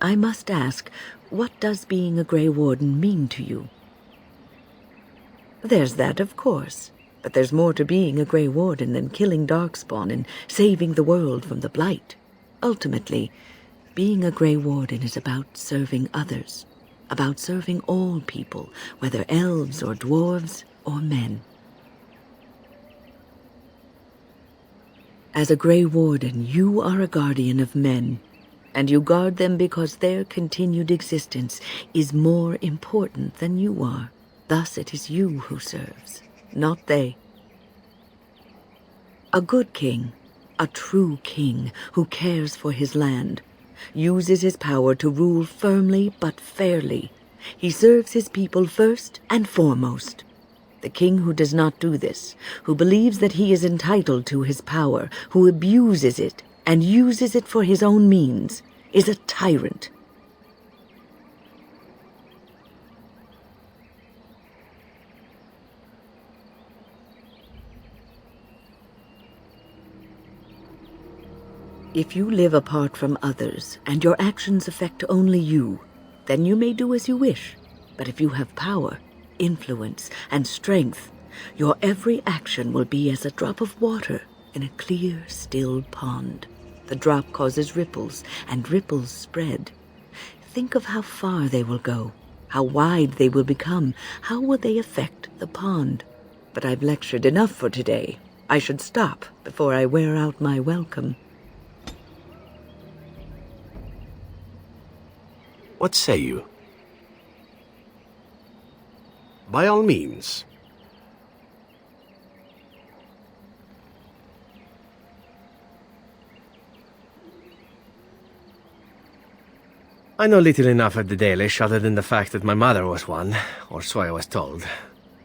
I must ask, what does being a Grey Warden mean to you? There's that, of course. But there's more to being a Grey Warden than killing Darkspawn and saving the world from the Blight. Ultimately, being a Grey Warden is about serving others, about serving all people, whether elves or dwarves or men. As a Grey Warden, you are a guardian of men, and you guard them because their continued existence is more important than you are. Thus it is you who serves, not they. A good king, a true king who cares for his land, uses his power to rule firmly but fairly. He serves his people first and foremost. The king who does not do this, who believes that he is entitled to his power, who abuses it and uses it for his own means, is a tyrant. If you live apart from others, and your actions affect only you, then you may do as you wish. But if you have power, influence, and strength, your every action will be as a drop of water in a clear, still pond. The drop causes ripples, and ripples spread. Think of how far they will go, how wide they will become, how will they affect the pond. But I've lectured enough for today. I should stop before I wear out my welcome. What say you? By all means. I know little enough of the Dalish other than the fact that my mother was one, or so I was told.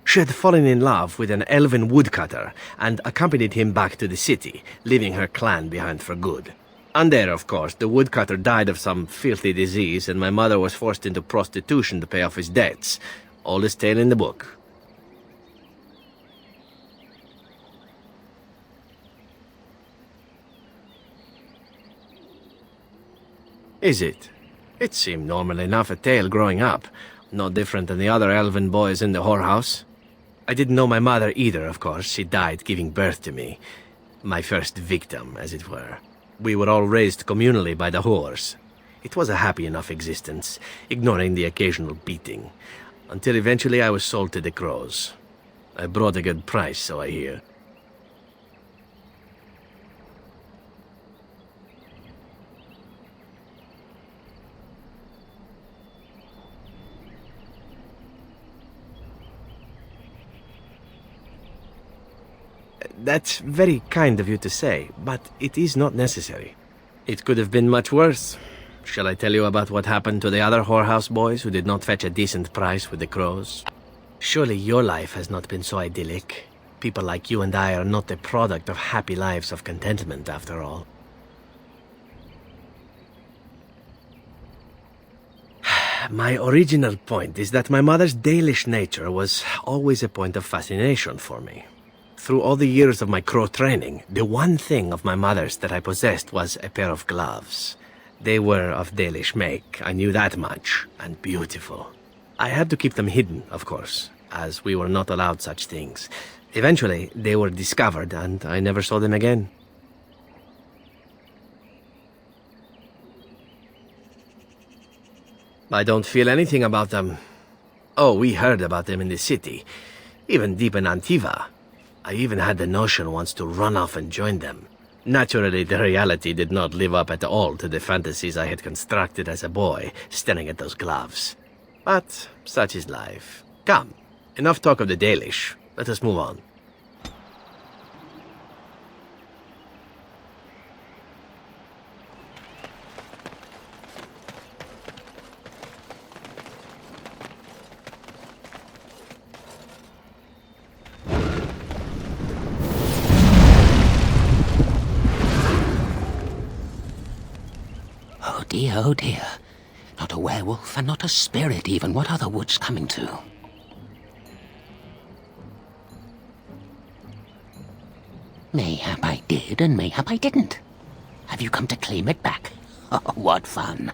She had fallen in love with an elven woodcutter and accompanied him back to the city, leaving her clan behind for good. And there, of course, the woodcutter died of some filthy disease, and my mother was forced into prostitution to pay off his debts. Oldest tale in the book. Is it? It seemed normal enough a tale growing up. No different than the other elven boys in the whorehouse. I didn't know my mother either, of course. She died giving birth to me. My first victim, as it were. We were all raised communally by the whores. It was a happy enough existence, ignoring the occasional beating, until eventually I was sold to the crows. I brought a good price, so I hear. That's very kind of you to say, but it is not necessary. It could have been much worse. Shall I tell you about what happened to the other whorehouse boys who did not fetch a decent price with the crows? Surely your life has not been so idyllic. People like you and I are not the product of happy lives of contentment, after all. My original point is that my mother's Dalish nature was always a point of fascination for me. Through all the years of my crow training, the one thing of my mother's that I possessed was a pair of gloves. They were of Dalish make, I knew that much, and beautiful. I had to keep them hidden, of course, as we were not allowed such things. Eventually, they were discovered, and I never saw them again. I don't feel anything about them. Oh, we heard about them in the city, even deep in Antiva. I even had the notion once to run off and join them. Naturally, the reality did not live up at all to the fantasies I had constructed as a boy, staring at those gloves. But such is life. Come, enough talk of the Dalish. Let us move on. Oh dear. Not a werewolf, and not a spirit even. What are the woods coming to? Mayhap I did, and mayhap I didn't. Have you come to claim it back? Oh, what fun.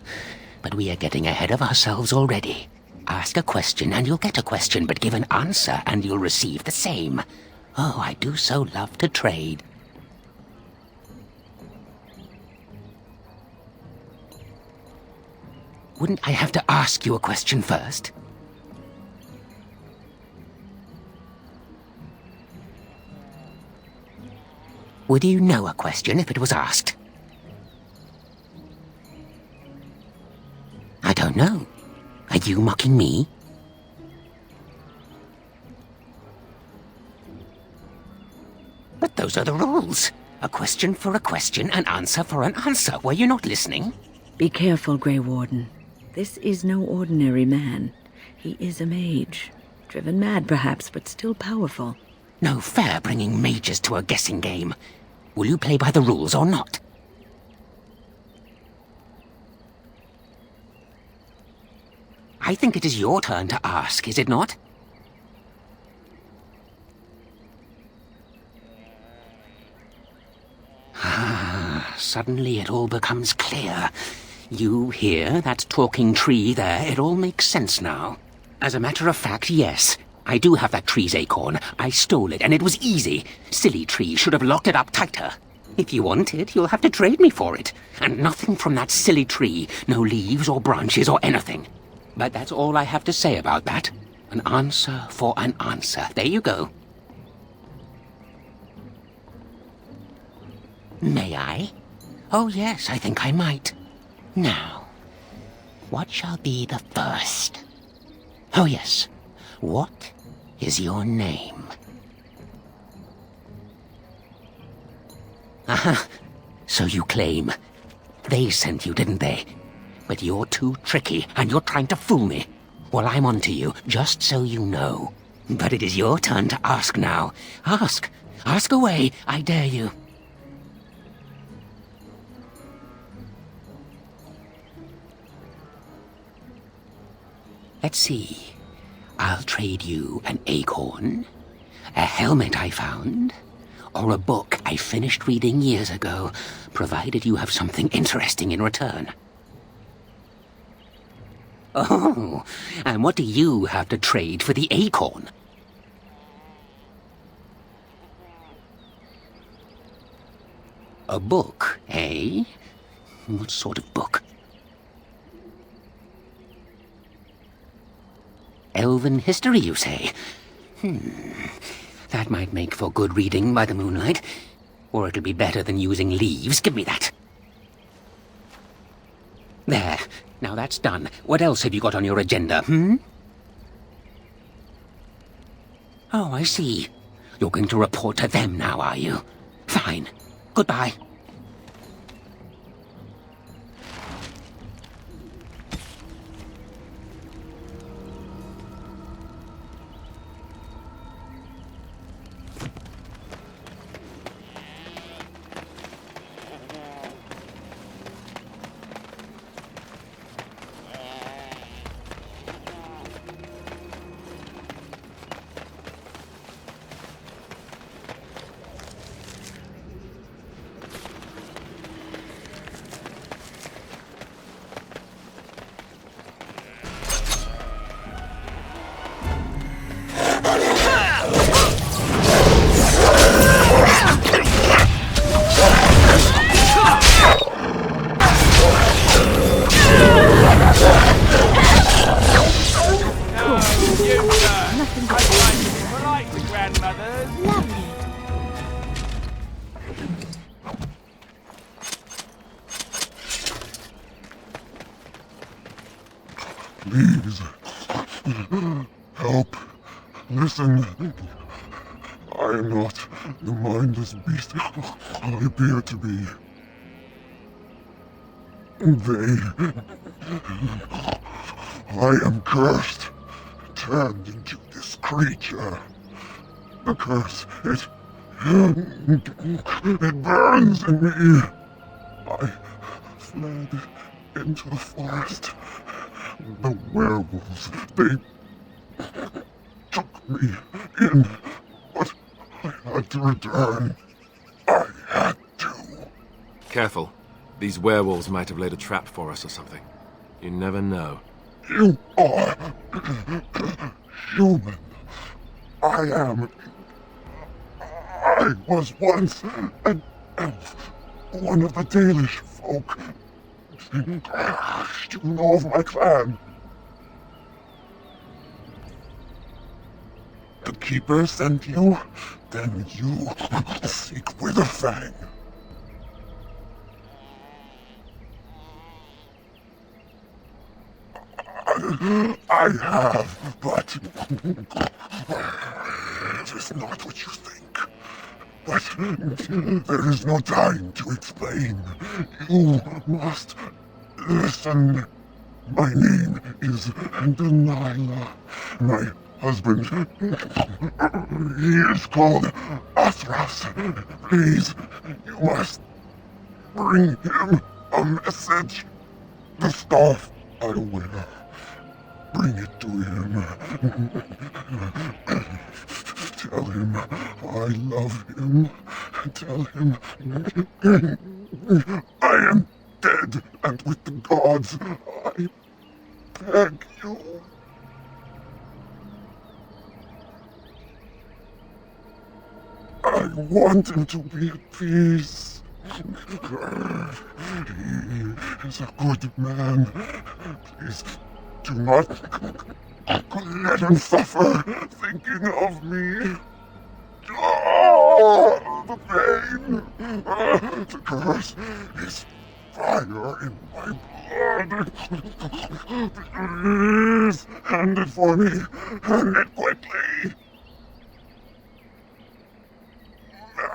But we are getting ahead of ourselves already. Ask a question and you'll get a question, but give an answer and you'll receive the same. Oh, I do so love to trade. Wouldn't I have to ask you a question first? Would you know a question if it was asked? I don't know. Are you mocking me? But those are the rules. A question for a question, an answer for an answer. Were you not listening? Be careful, Grey Warden. This is no ordinary man. He is a mage. Driven mad, perhaps, but still powerful. No fair bringing mages to a guessing game. Will you play by the rules or not? I think it is your turn to ask, is it not? Suddenly it all becomes clear. You hear that talking tree there? It all makes sense now. As a matter of fact, yes. I do have that tree's acorn. I stole it, and it was easy. Silly tree should have locked it up tighter. If you want it, you'll have to trade me for it. And nothing from that silly tree. No leaves or branches or anything. But that's all I have to say about that. An answer for an answer. There you go. May I? Oh, yes, I think I might. Now, what shall be the first? Oh, yes. What is your name? Aha, so you claim. They sent you, didn't they? But you're too tricky, and you're trying to fool me. Well, I'm on to you, just so you know. But it is your turn to ask now. Ask. Ask away, I dare you. Let's see. I'll trade you an acorn, a helmet I found, or a book I finished reading years ago, provided you have something interesting in return. Oh, and what do you have to trade for the acorn? A book, eh? What sort of book? Elven history, you say? That might make for good reading by the moonlight. Or it'll be better than using leaves. Give me that. There. Now that's done. What else have you got on your agenda, Oh, I see. You're going to report to them now, are you? Fine. Goodbye. Please, help, listen. I am not the mindless beast I appear to be. I am cursed, turned into this creature. The curse, it burns in me. I fled into the forest. The werewolves, they took me in, but I had to return. I had to. Careful. These werewolves might have laid a trap for us or something. You never know. You are human. I was once an elf, one of the Dalish folk. You know of my clan. The Keeper sent you? Then you seek Witherfang. I have, but it is not what you think. But there is no time to explain. You must listen. My name is Delilah. My husband, he is called Athras. Please, you must bring him a message. The staff I wear. Bring it to him. Tell him I love him. Tell him I am dead and with the gods. I beg you. I want him to be at peace. He is a good man. Please do not let him suffer thinking of me. Oh, the pain. The curse is fire in my blood. Please, hand it for me. Hand it quickly.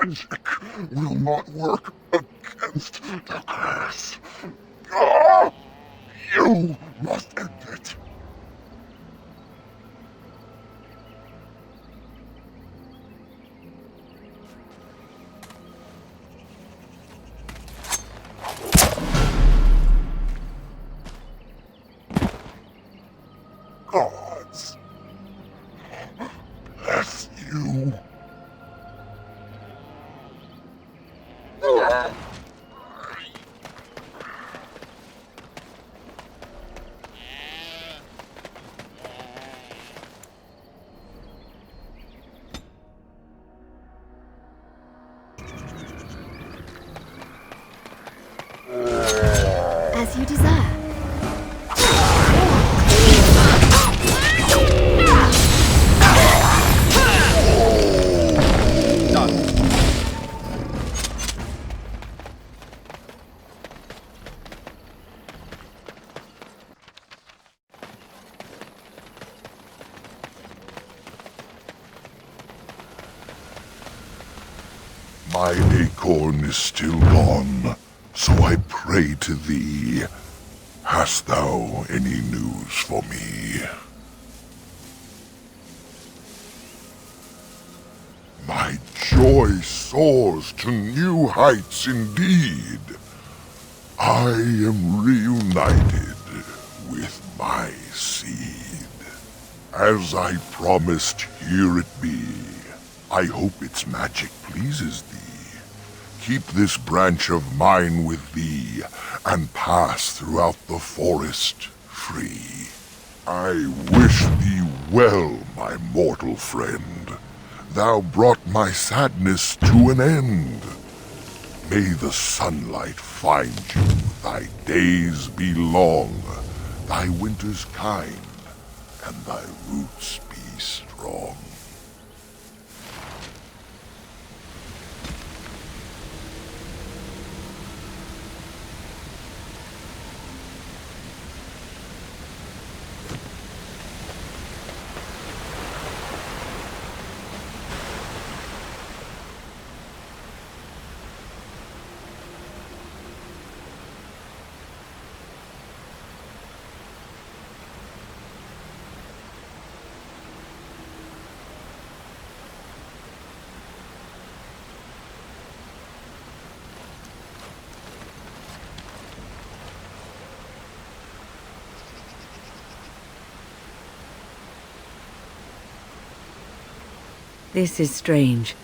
Magic will not work against the curse. You must end it. Gods, bless you. As you desire. My acorn is still gone, so I pray to thee. Hast thou any news for me? My joy soars to new heights indeed. I am reunited with my seed. As I promised, here it be. I hope its magic pleases thee. Keep this branch of mine with thee, and pass throughout the forest free. I wish thee well, my mortal friend. Thou brought my sadness to an end. May the sunlight find you, thy days be long, thy winters kind, and thy roots be strong. This is strange.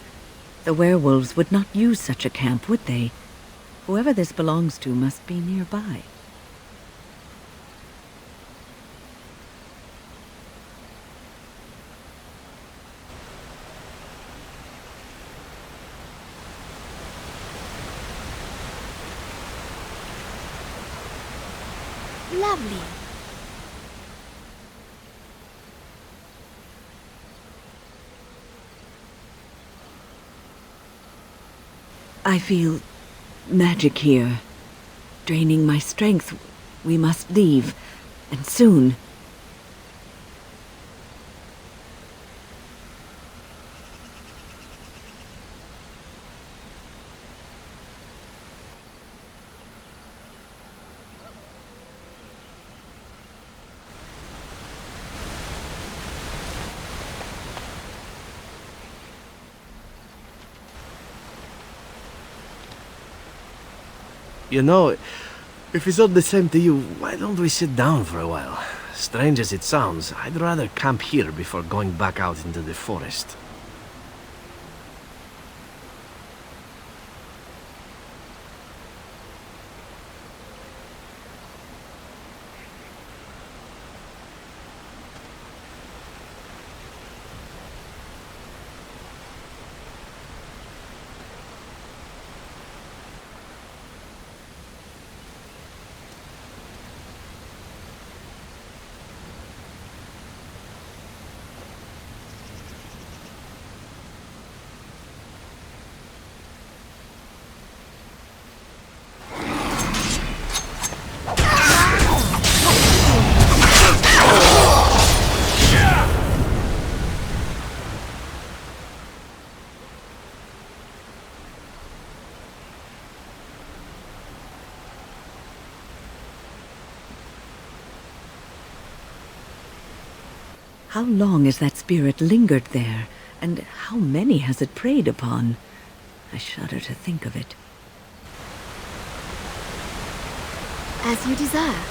The werewolves would not use such a camp, would they? Whoever this belongs to must be nearby. Lovely. I feel magic here, draining my strength. We must leave, and soon. You know, if it's all the same to you, why don't we sit down for a while? Strange as it sounds, I'd rather camp here before going back out into the forest. How long has that spirit lingered there, and how many has it preyed upon? I shudder to think of it. As you desire.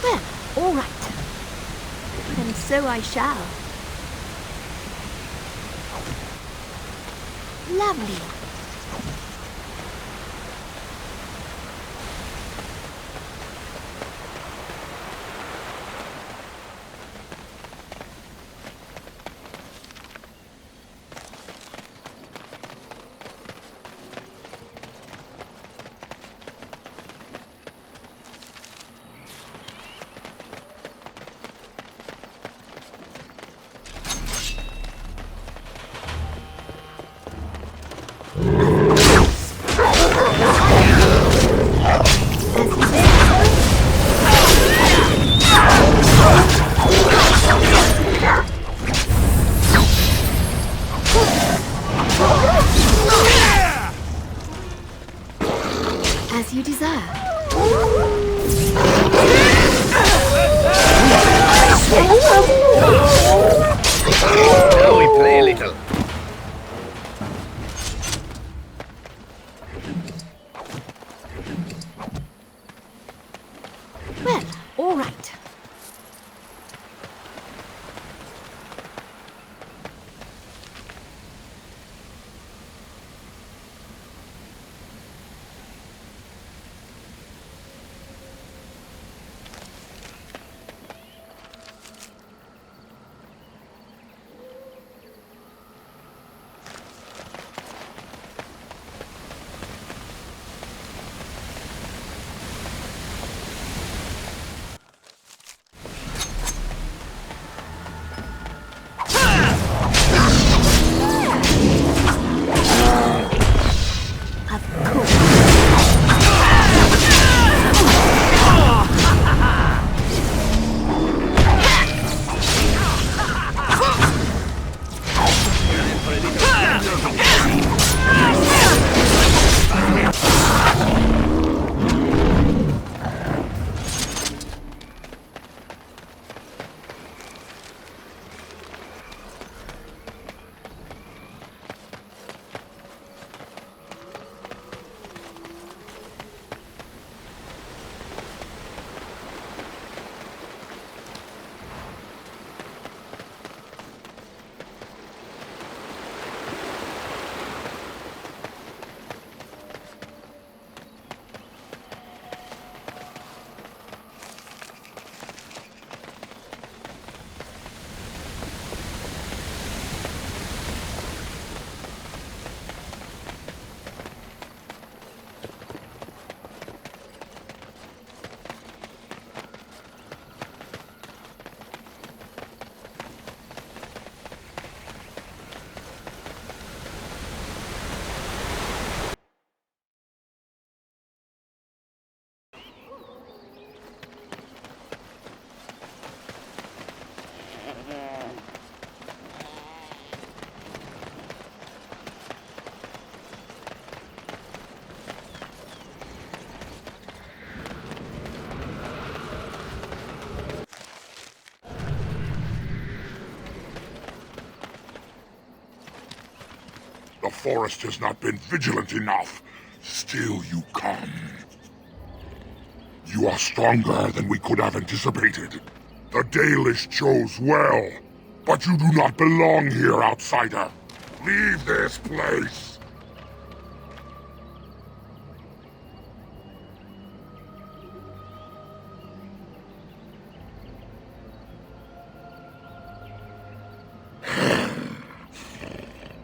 Well, all right. And so I shall. Lovely. As you desire. Now we play a little. Well, all right. The forest has not been vigilant enough. Still you come. You are stronger than we could have anticipated. The Dalish chose well. But you do not belong here, outsider. Leave this place.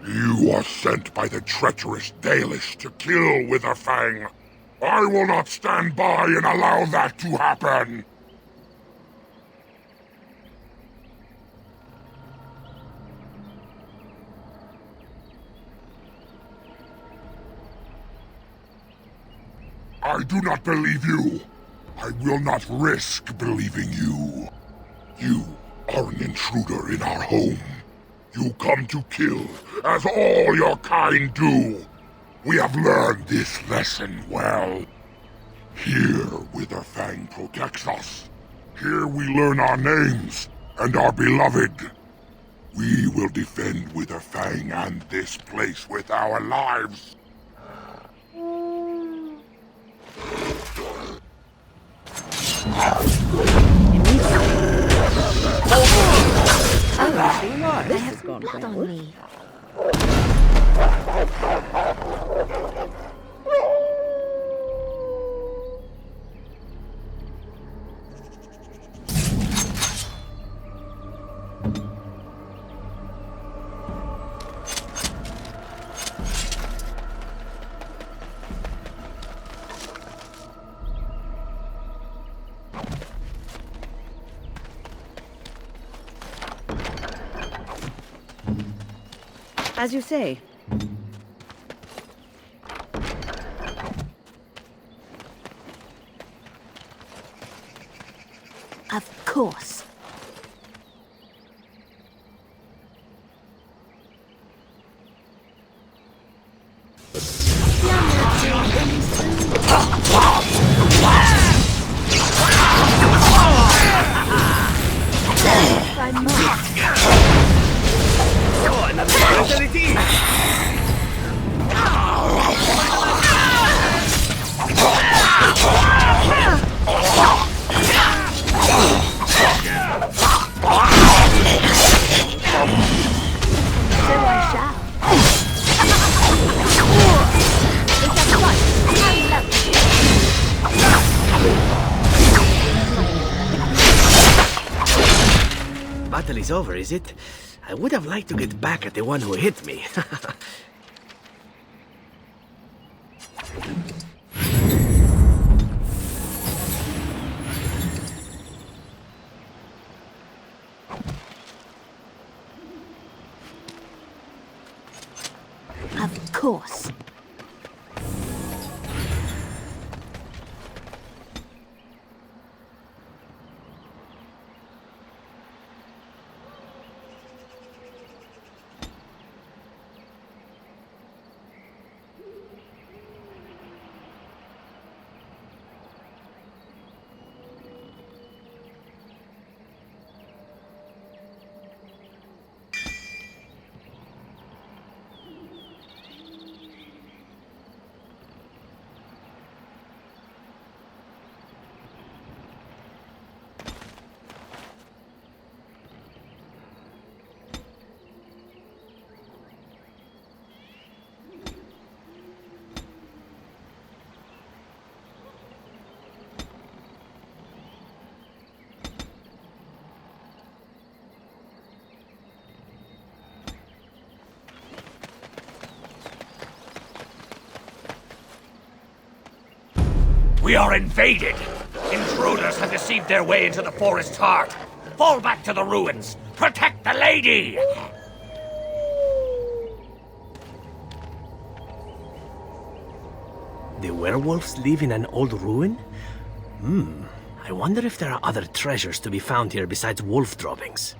You are sent by the treacherous Dalish to kill Witherfang. I will not stand by and allow that to happen. I do not believe you. I will not risk believing you. You are an intruder in our home. You come to kill, as all your kind do. We have learned this lesson well. Here, Witherfang protects us. Here we learn our names and are beloved. We will defend Witherfang and this place with our lives. This has gone Blood on well. me. As you say. Of course. If I must. So I shall. We shall fight. Battle is over, is it? I would have liked to get back at the one who hit me. Of course. We are invaded! Intruders have deceived their way into the forest's heart. Fall back to the ruins! Protect the lady! The werewolves live in an old ruin? I wonder if there are other treasures to be found here besides wolf droppings.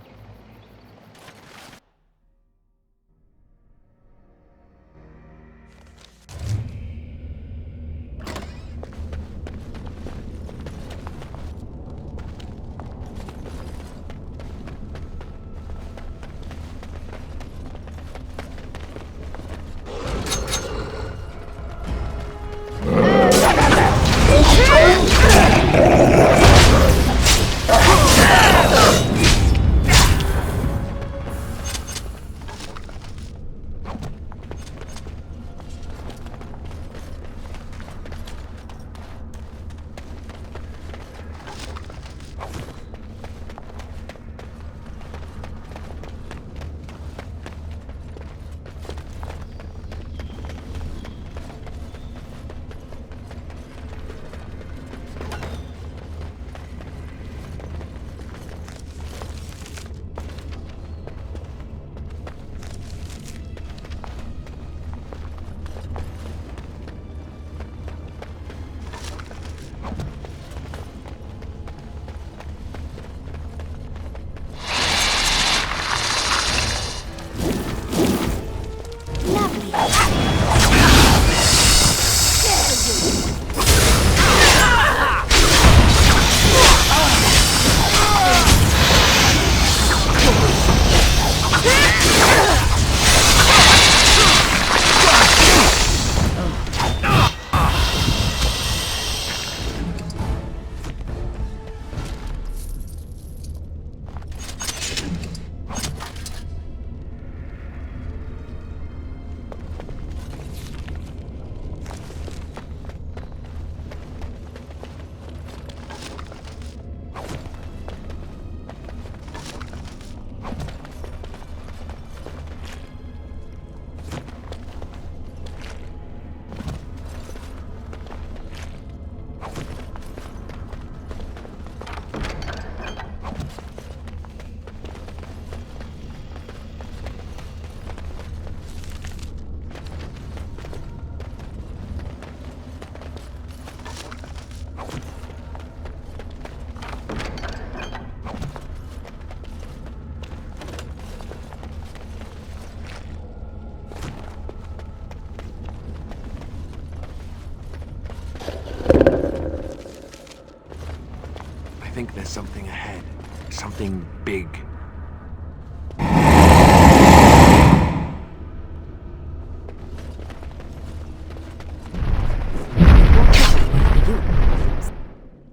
think there's something ahead. Something big.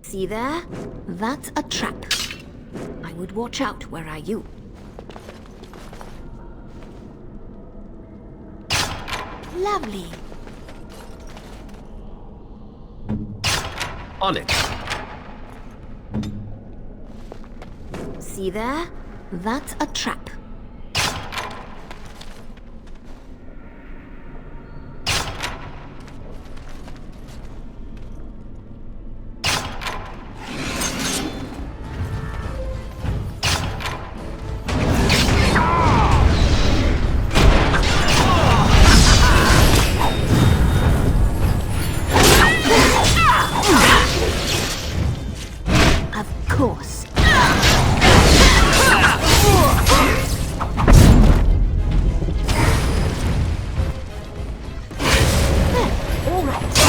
See there? That's a trap. I would watch out. Where are you? Lovely. On it. See there? That's a trap. Of course. All right.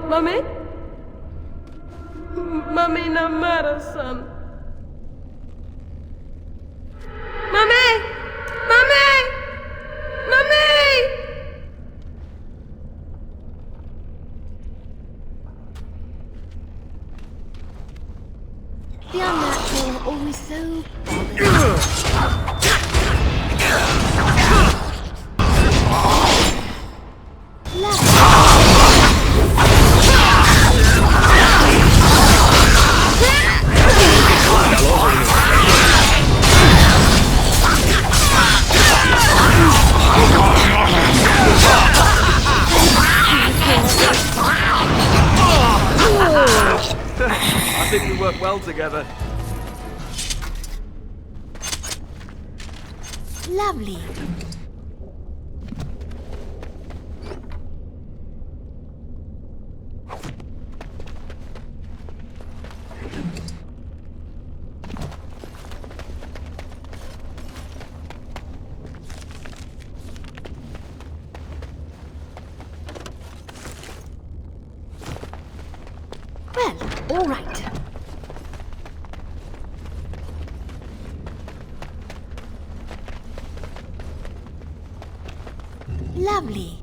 Mummy? Mummy, no matter, son. Mummy! Mummy! Mummy! The unnatural, always so bothered. think we work well together. Lovely. Well, all right. Lovely.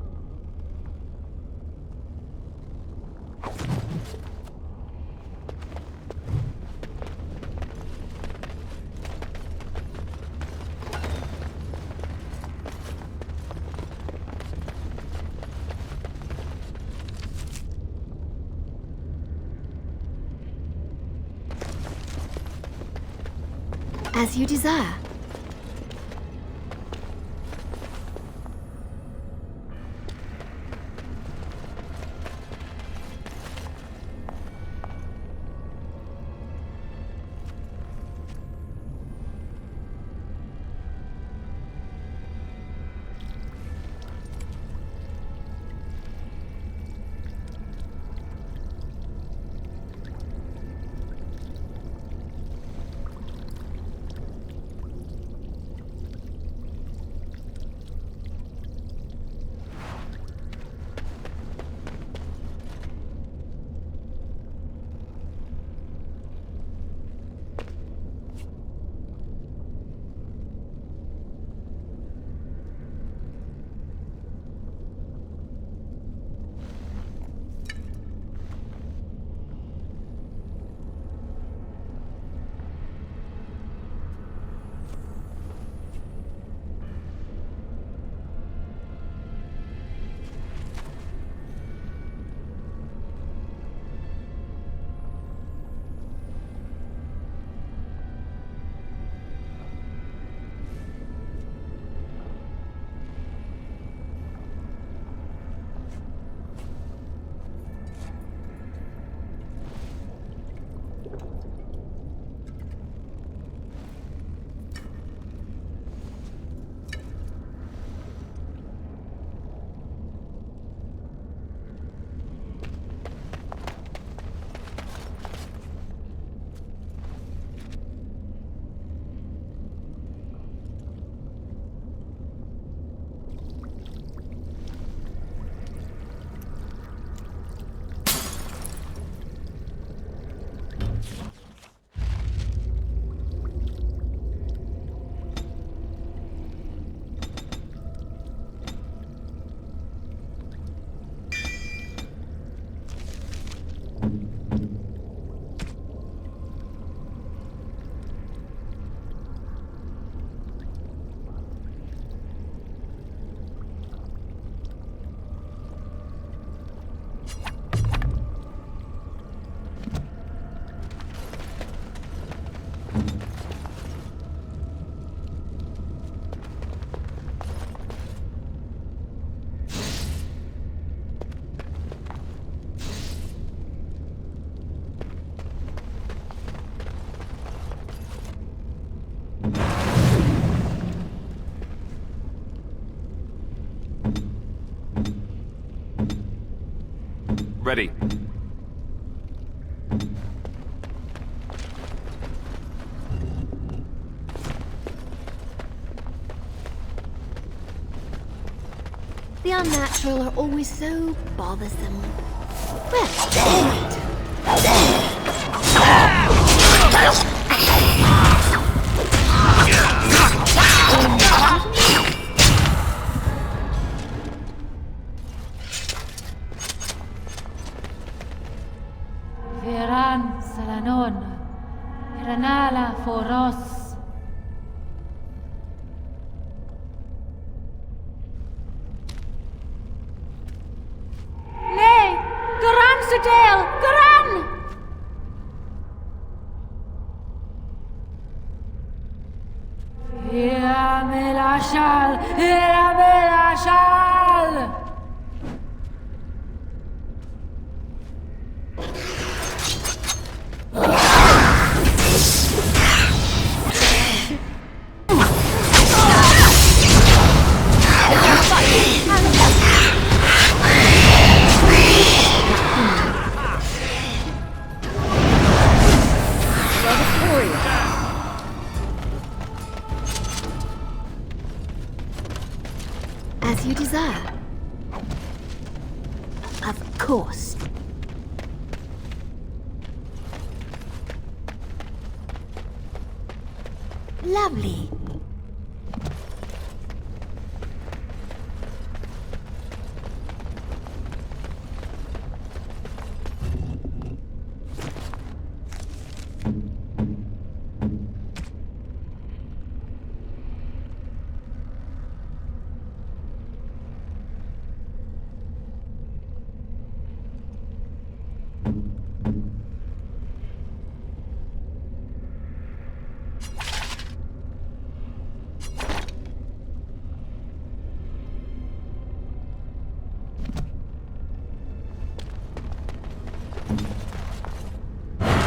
As you desire. Ready. The unnatural are always so bothersome. Well, all right. Veran Salanon, Ranala Foros. Nay, Garan Sudale, Garan! Ilamelashal, Ilamelashal! As you desire. Of course. Lovely.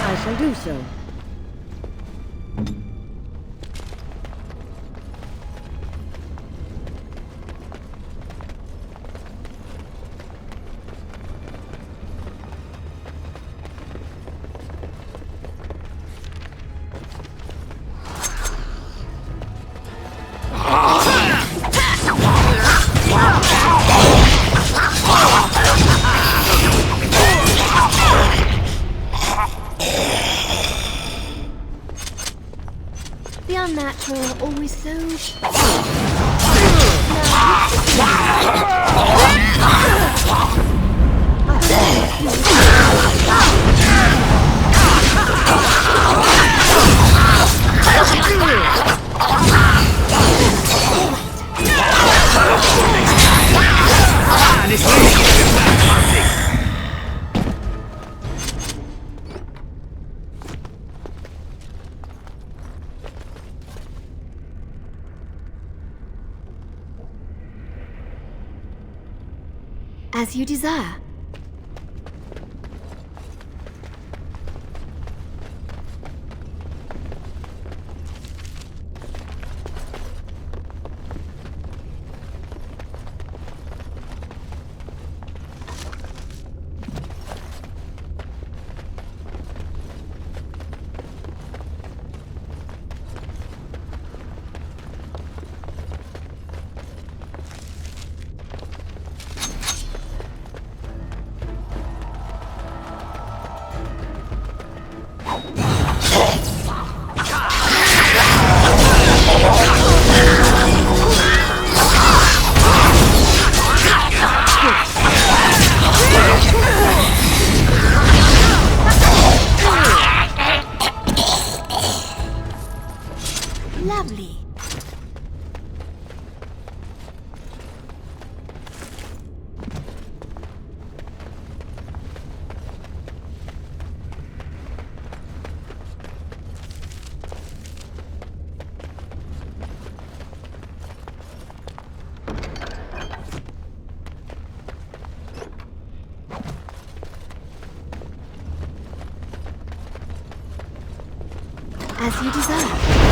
I shall do so. The unnatural are always so... As you desire. Lovely. As you desire.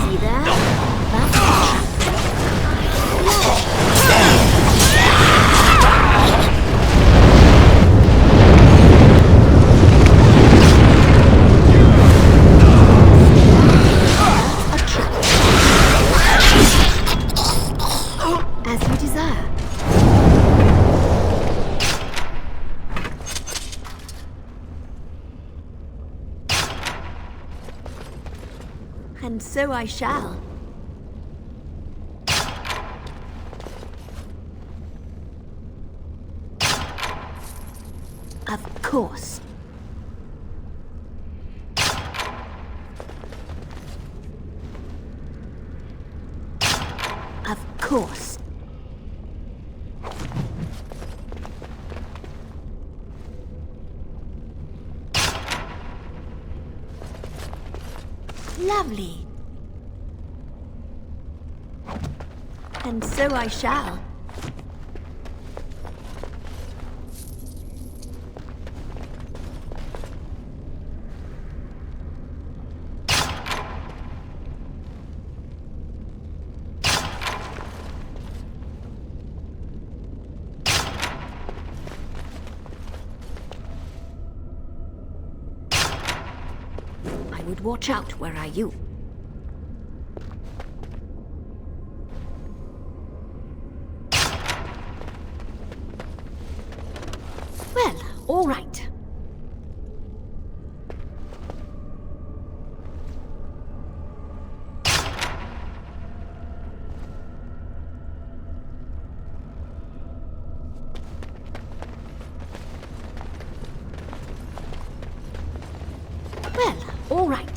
See there? As you desire. And so I shall. Of course. Of course. Lovely. And so I shall. watch out where are you. Well, all right. Well, all right.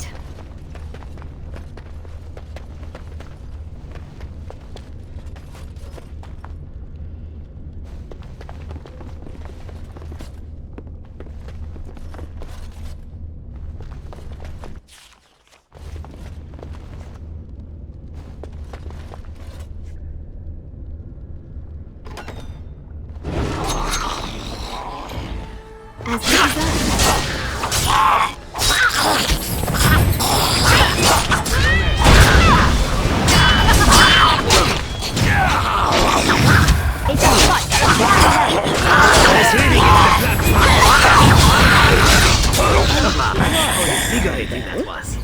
As you deserve. Invigorating that was.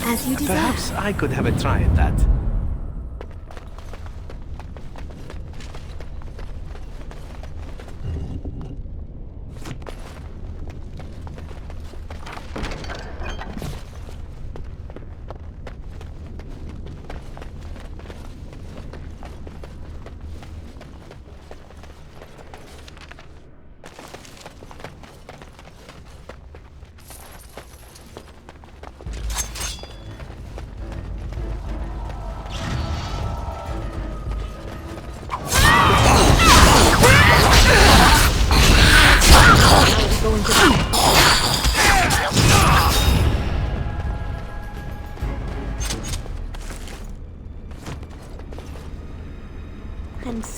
As you desire. Perhaps I could have a try at that.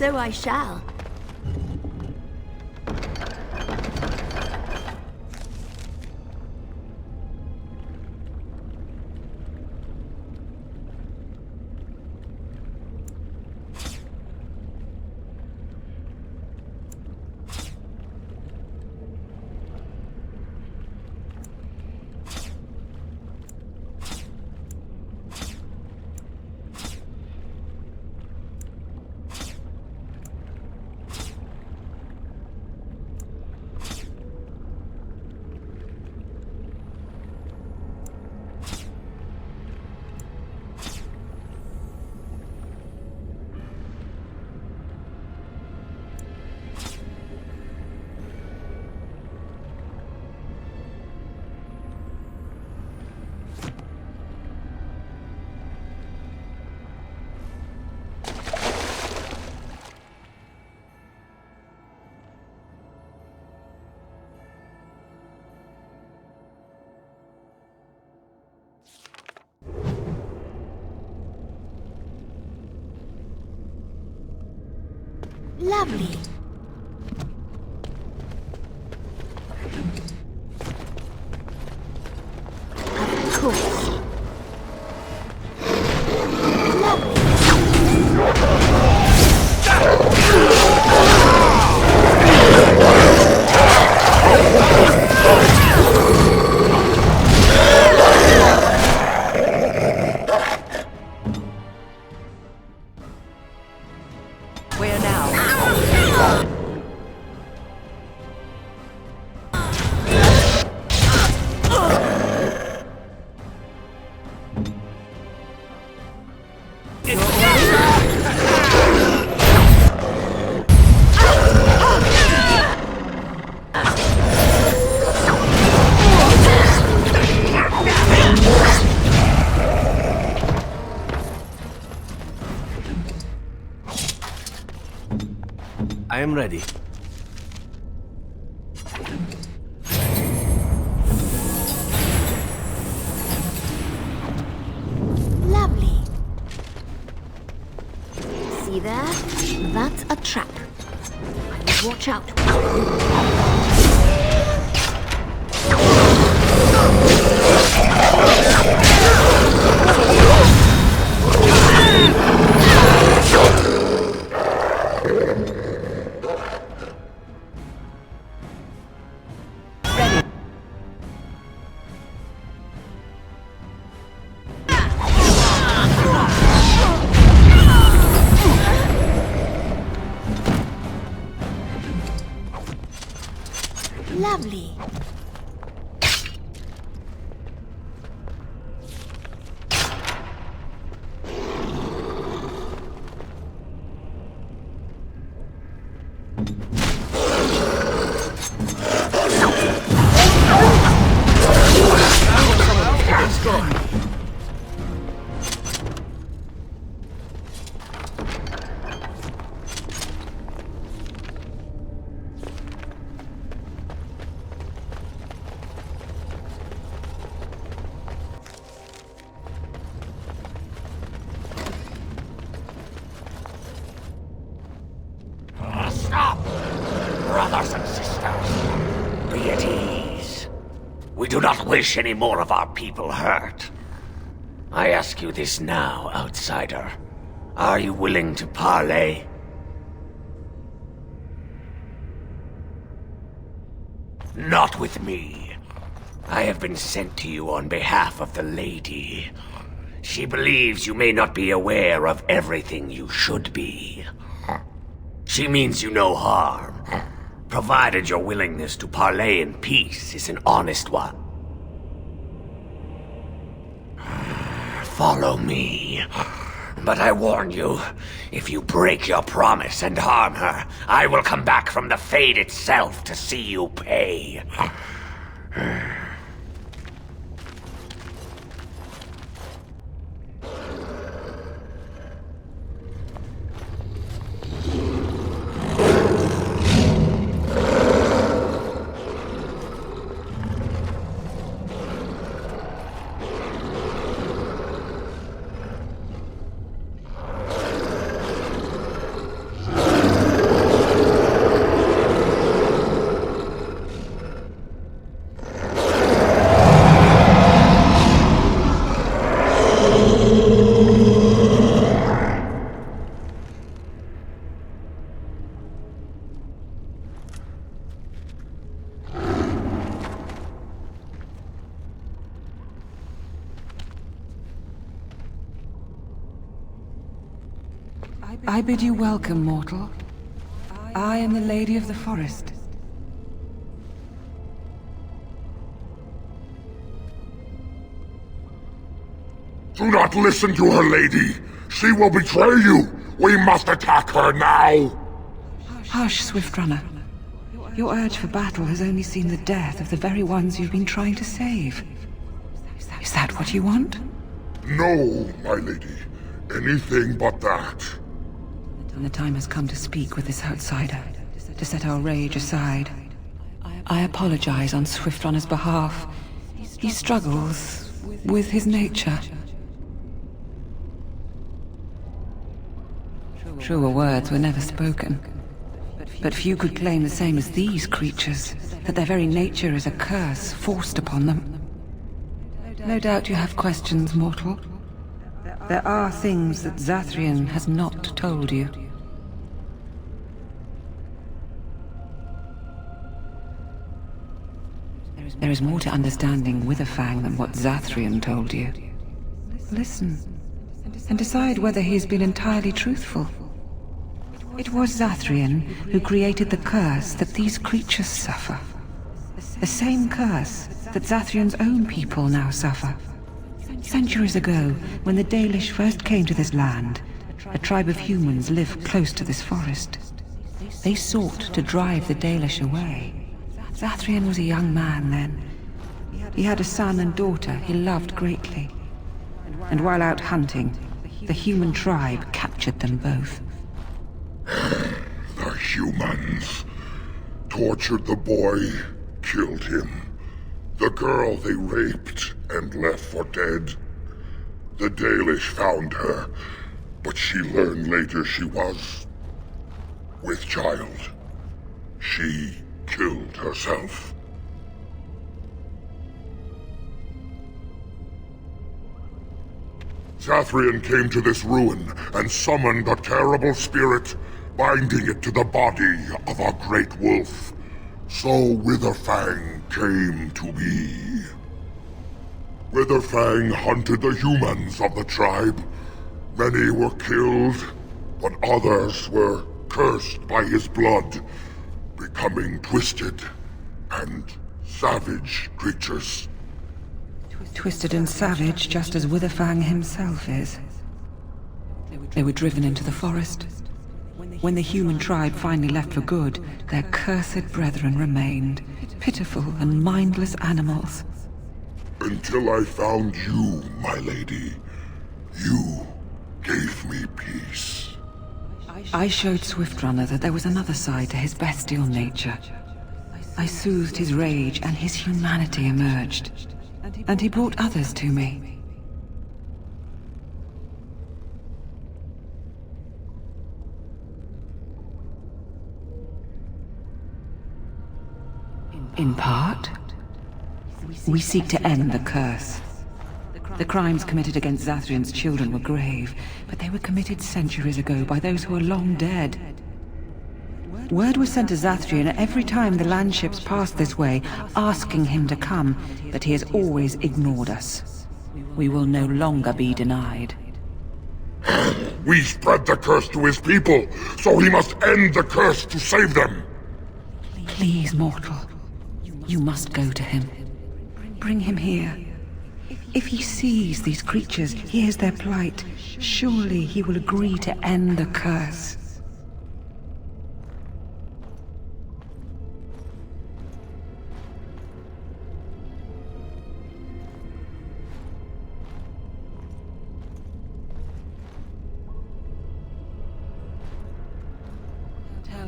So I shall. Lovely. Of course. Where now? I am ready. Lovely. See there? That's a trap. I would watch out. Lovely. Stop! Brothers and sisters, be at ease. We do not wish any more of our people hurt. I ask you this now, outsider. Are you willing to parley? Not with me. I have been sent to you on behalf of the lady. She believes you may not be aware of everything you should be. She means you no harm, provided your willingness to parley in peace is an honest one. Follow me. But I warn you, if you break your promise and harm her, I will come back from the Fade itself to see you pay. I bid you welcome, mortal. I am the Lady of the Forest. Do not listen to her, lady. She will betray you. We must attack her now. Hush, Swiftrunner. Your urge for battle has only seen the death of the very ones you've been trying to save. Is that what you want? No, my lady. Anything but that. And the time has come to speak with this outsider, to set our rage aside. I apologize on Swiftrunner's behalf. He struggles with his nature. Truer words were never spoken. But few could claim the same as these creatures, that their very nature is a curse forced upon them. No doubt you have questions, mortal. There are things that Zathrian has not told you. There is more to understanding Witherfang than what Zathrian told you. Listen, and decide whether he has been entirely truthful. It was Zathrian who created the curse that these creatures suffer. The same curse that Zathrian's own people now suffer. Centuries ago, when the Dalish first came to this land, a tribe of humans lived close to this forest. They sought to drive the Dalish away. Zathrian was a young man then. He had a son and daughter he loved greatly. And while out hunting, the human tribe captured them both. The humans tortured the boy, killed him. The girl they raped and left for dead. The Dalish found her, but she learned later she was with child. She killed herself. Zathrian came to this ruin and summoned a terrible spirit, binding it to the body of a great wolf. So Witherfang came to be. Witherfang hunted the humans of the tribe. Many were killed, but others were cursed by his blood, becoming twisted and savage creatures. Twisted and savage, just as Witherfang himself is. They were driven into the forest. When the human tribe finally left for good, their cursed brethren remained, pitiful and mindless animals. Until I found you, my lady. You gave me peace. I showed Swiftrunner that there was another side to his bestial nature. I soothed his rage and his humanity emerged. And he brought others to me. In part, we seek to end the curse. The crimes committed against Zathrian's children were grave, but they were committed centuries ago by those who are long dead. Word was sent to Zathrian every time the landships passed this way, asking him to come, but he has always ignored us. We will no longer be denied. We spread the curse to his people, so he must end the curse to save them. Please, mortal. You must go to him. Bring him here. If he sees these creatures, hears their plight, surely he will agree to end the curse.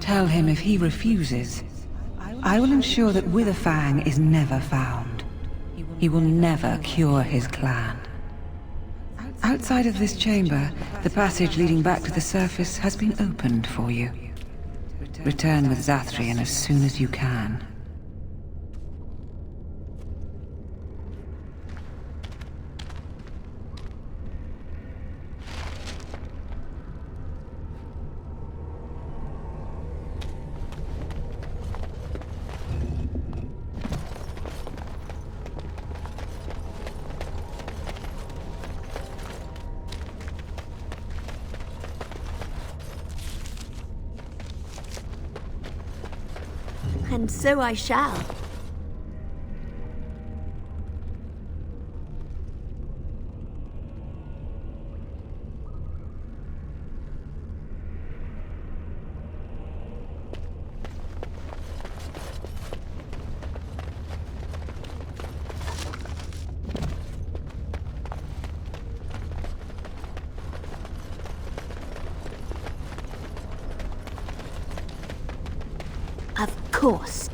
Tell him if he refuses, I will ensure that Witherfang is never found. He will never cure his clan. Outside of this chamber, the passage leading back to the surface has been opened for you. Return with Zathrian as soon as you can. And so I shall. Of course.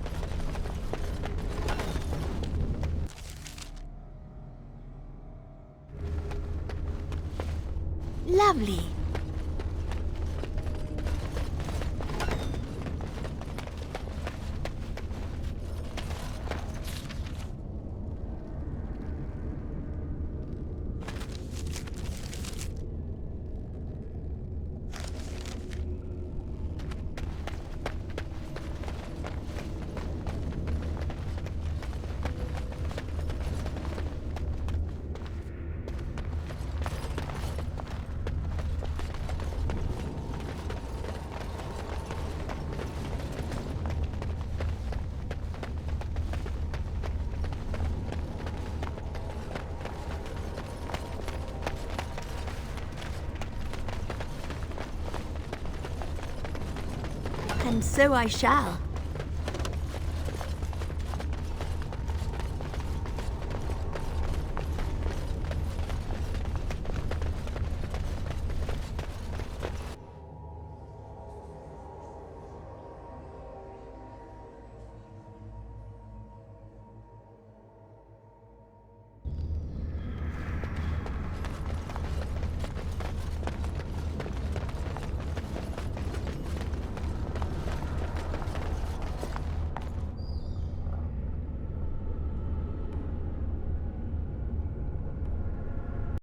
Lovely. And so I shall.